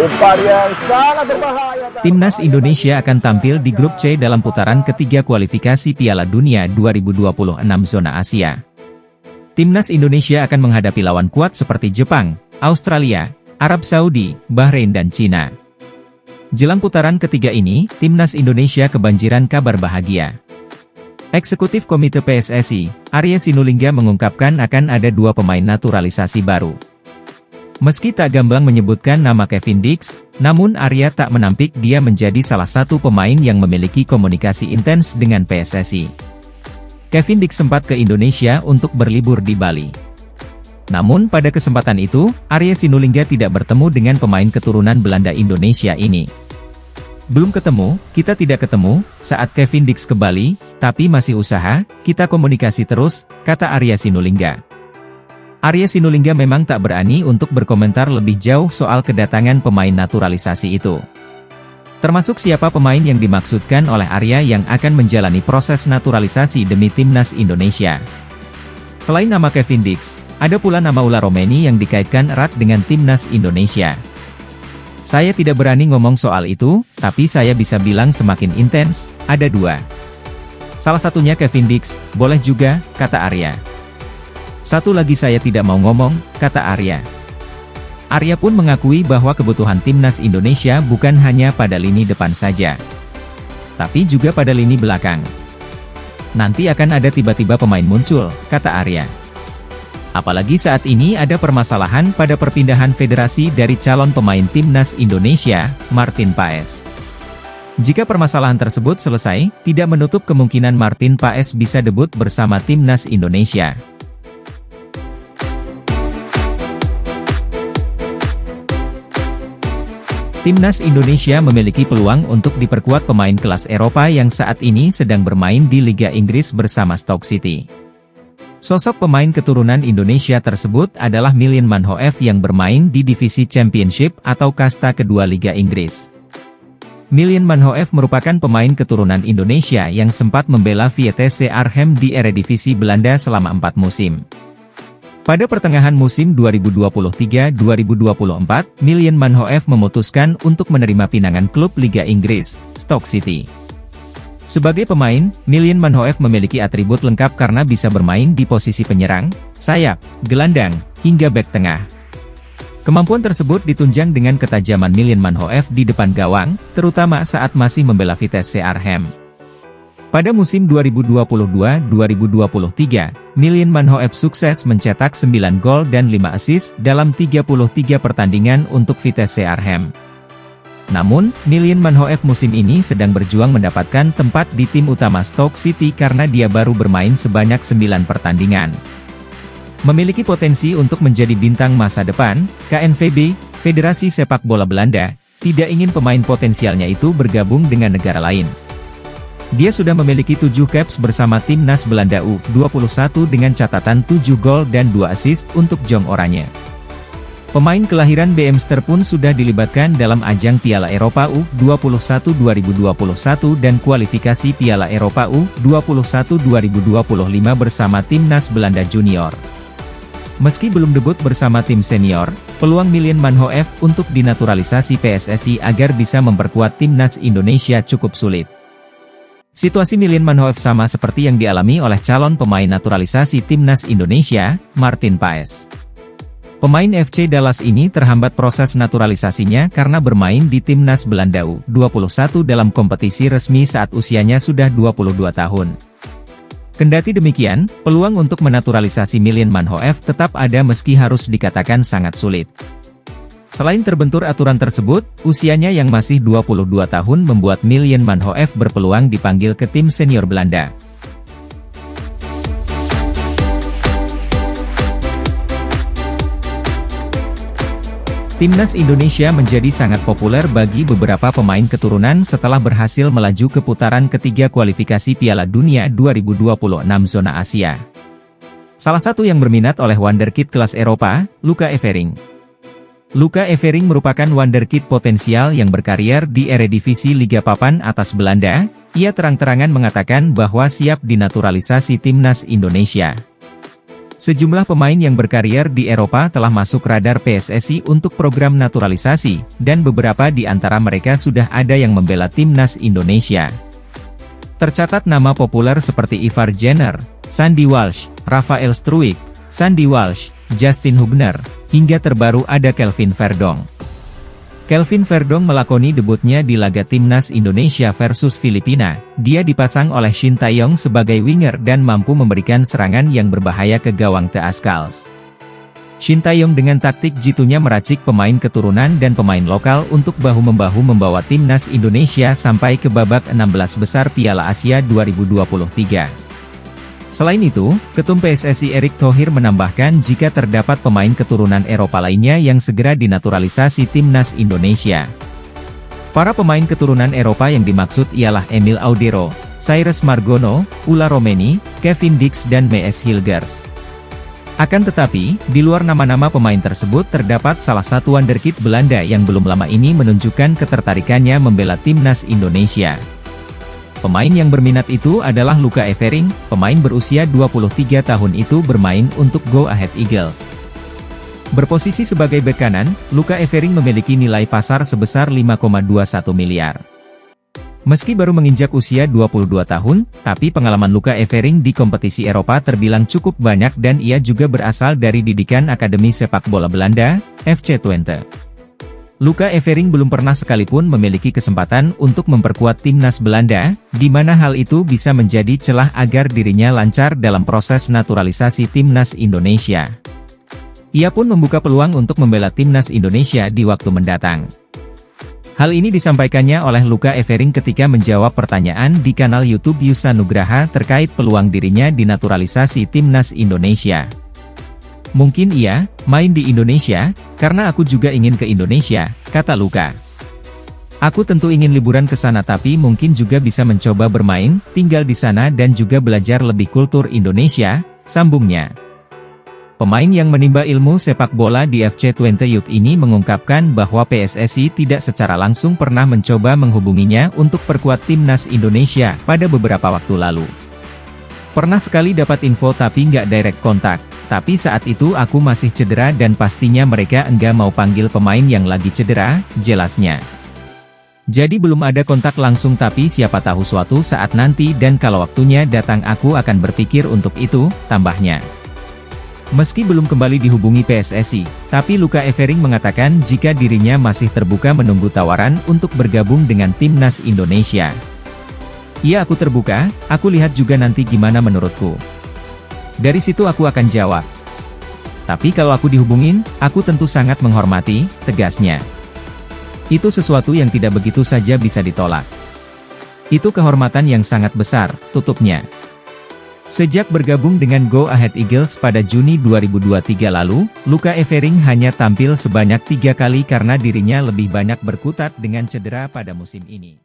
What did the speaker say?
Umpan yang sangat berbahaya. Timnas Indonesia akan tampil di grup C dalam putaran ketiga kualifikasi Piala Dunia 2026 zona Asia. Timnas Indonesia akan menghadapi lawan kuat seperti Jepang, Australia, Arab Saudi, Bahrain dan Cina. Jelang putaran ketiga ini, Timnas Indonesia kebanjiran kabar bahagia. Eksekutif Komite PSSI, Arya Sinulinga mengungkapkan akan ada 2 pemain naturalisasi baru. Meski tak gamblang menyebutkan nama Kevin Dix, namun Arya tak menampik dia menjadi salah satu pemain yang memiliki komunikasi intens dengan PSSI. Kevin Dix sempat ke Indonesia untuk berlibur di Bali. Namun pada kesempatan itu, Arya Sinulinga tidak bertemu dengan pemain keturunan Belanda Indonesia ini. Belum ketemu, kita tidak ketemu, saat Kevin Dix ke Bali, tapi masih usaha, kita komunikasi terus, kata Arya Sinulinga. Arya Sinulinga memang tak berani untuk berkomentar lebih jauh soal kedatangan pemain naturalisasi itu. Termasuk siapa pemain yang dimaksudkan oleh Arya yang akan menjalani proses naturalisasi demi Timnas Indonesia. Selain nama Kevin Dix, ada pula nama Ula Romeni yang dikaitkan erat dengan Timnas Indonesia. Saya tidak berani ngomong soal itu, tapi saya bisa bilang semakin intens, ada 2. Salah satunya Kevin Dix, boleh juga, kata Arya. Satu lagi saya tidak mau ngomong, kata Arya. Arya pun mengakui bahwa kebutuhan Timnas Indonesia bukan hanya pada lini depan saja, tapi juga pada lini belakang. Nanti akan ada tiba-tiba pemain muncul, kata Arya. Apalagi saat ini ada permasalahan pada perpindahan federasi dari calon pemain Timnas Indonesia, Martin Paes. Jika permasalahan tersebut selesai, tidak menutup kemungkinan Martin Paes bisa debut bersama Timnas Indonesia. Timnas Indonesia memiliki peluang untuk diperkuat pemain kelas Eropa yang saat ini sedang bermain di Liga Inggris bersama Stoke City. Sosok pemain keturunan Indonesia tersebut adalah Milan Manhoef yang bermain di divisi Championship atau kasta kedua Liga Inggris. Milan Manhoef merupakan pemain keturunan Indonesia yang sempat membela VTC Arnhem di Eredivisie Belanda selama 4 musim. Pada pertengahan musim 2023-2024, Milan Manhoef memutuskan untuk menerima pinangan klub Liga Inggris, Stoke City. Sebagai pemain, Milan Manhoef memiliki atribut lengkap karena bisa bermain di posisi penyerang, sayap, gelandang, hingga bek tengah. Kemampuan tersebut ditunjang dengan ketajaman Milan Manhoef di depan gawang, terutama saat masih membela VTC Arnhem. Pada musim 2022-2023, Milan Manhoef sukses mencetak 9 gol dan 5 assist dalam 33 pertandingan untuk VTC Arnhem. Namun, Milan Manhoef musim ini sedang berjuang mendapatkan tempat di tim utama Stoke City karena dia baru bermain sebanyak 9 pertandingan. Memiliki potensi untuk menjadi bintang masa depan, KNVB, Federasi Sepak Bola Belanda, tidak ingin pemain potensialnya itu bergabung dengan negara lain. Dia sudah memiliki 7 caps bersama Timnas Belanda U21 dengan catatan 7 gol dan 2 assist untuk Jong Oranje. Pemain kelahiran Beemster pun sudah dilibatkan dalam ajang Piala Eropa U21 2021 dan kualifikasi Piala Eropa U21 2025 bersama Timnas Belanda Junior. Meski belum debut bersama tim senior, peluang Milan Manhoef untuk dinaturalisasi PSSI agar bisa memperkuat Timnas Indonesia cukup sulit. Situasi Milan Manhoef sama seperti yang dialami oleh calon pemain naturalisasi Timnas Indonesia, Martin Paes. Pemain FC Dallas ini terhambat proses naturalisasinya karena bermain di Timnas Belanda U21 dalam kompetisi resmi saat usianya sudah 22 tahun. Kendati demikian, peluang untuk menaturalisasi Milan Manhoef tetap ada meski harus dikatakan sangat sulit. Selain terbentur aturan tersebut, usianya yang masih 22 tahun membuat Milan Manhoef berpeluang dipanggil ke tim senior Belanda. Timnas Indonesia menjadi sangat populer bagi beberapa pemain keturunan setelah berhasil melaju ke putaran ketiga kualifikasi Piala Dunia 2026 zona Asia. Salah satu yang berminat oleh wonderkid kelas Eropa, Luca Evering. Luca Evering merupakan wonderkid potensial yang berkarier di Eredivisie Liga Papan atas Belanda. Ia terang-terangan mengatakan bahwa siap dinaturalisasi Timnas Indonesia. Sejumlah pemain yang berkarier di Eropa telah masuk radar PSSI untuk program naturalisasi, dan beberapa di antara mereka sudah ada yang membela timnas Indonesia. Tercatat nama populer seperti Ivar Jenner, Sandy Walsh, Rafael Struijk, Sandy Walsh, Justin Hubner, hingga terbaru ada Kelvin Verdong. Kelvin Verdong melakoni debutnya di laga timnas Indonesia versus Filipina. Dia dipasang oleh Shin Tae-yong sebagai winger dan mampu memberikan serangan yang berbahaya ke gawang The Ascals. Shin Tae-yong dengan taktik jitunya meracik pemain keturunan dan pemain lokal untuk bahu-membahu membawa timnas Indonesia sampai ke babak 16 besar Piala Asia 2023. Selain itu, Ketum PSSI Erick Thohir menambahkan jika terdapat pemain keturunan Eropa lainnya yang segera dinaturalisasi timnas Indonesia. Para pemain keturunan Eropa yang dimaksud ialah Emil Audero, Cyrus Margono, Ula Romeni, Kevin Dix dan Mees Hilgers. Akan tetapi, di luar nama-nama pemain tersebut terdapat salah satu wonderkid Belanda yang belum lama ini menunjukkan ketertarikannya membela timnas Indonesia. Pemain yang berminat itu adalah Luca Evering, pemain berusia 23 tahun itu bermain untuk Go Ahead Eagles. Berposisi sebagai bek kanan, Luca Evering memiliki nilai pasar sebesar 5,21 miliar. Meski baru menginjak usia 22 tahun, tapi pengalaman Luca Evering di kompetisi Eropa terbilang cukup banyak dan ia juga berasal dari didikan Akademi Sepak Bola Belanda, FC Twente. Luca Evering belum pernah sekalipun memiliki kesempatan untuk memperkuat timnas Belanda, di mana hal itu bisa menjadi celah agar dirinya lancar dalam proses naturalisasi timnas Indonesia. Ia pun membuka peluang untuk membela timnas Indonesia di waktu mendatang. Hal ini disampaikannya oleh Luca Evering ketika menjawab pertanyaan di kanal YouTube Yusa Nugraha terkait peluang dirinya dinaturalisasi timnas Indonesia. Mungkin iya, main di Indonesia, karena aku juga ingin ke Indonesia, kata Luca. Aku tentu ingin liburan ke sana tapi mungkin juga bisa mencoba bermain, tinggal di sana dan juga belajar lebih kultur Indonesia, sambungnya. Pemain yang menimba ilmu sepak bola di FC Twente Youth ini mengungkapkan bahwa PSSI tidak secara langsung pernah mencoba menghubunginya untuk perkuat timnas Indonesia pada beberapa waktu lalu. Pernah sekali dapat info tapi nggak direct kontak. Tapi saat itu aku masih cedera dan pastinya mereka enggak mau panggil pemain yang lagi cedera, jelasnya. Jadi belum ada kontak langsung tapi siapa tahu suatu saat nanti dan kalau waktunya datang aku akan berpikir untuk itu, tambahnya. Meski belum kembali dihubungi PSSI, tapi Luca Evering mengatakan jika dirinya masih terbuka menunggu tawaran untuk bergabung dengan timnas Indonesia. Iya aku terbuka, aku lihat juga nanti gimana menurutku. Dari situ aku akan jawab. Tapi kalau aku dihubungin, aku tentu sangat menghormati, tegasnya. Itu sesuatu yang tidak begitu saja bisa ditolak. Itu kehormatan yang sangat besar, tutupnya. Sejak bergabung dengan Go Ahead Eagles pada Juni 2023 lalu, Luca Evering hanya tampil sebanyak 3 kali karena dirinya lebih banyak berkutat dengan cedera pada musim ini.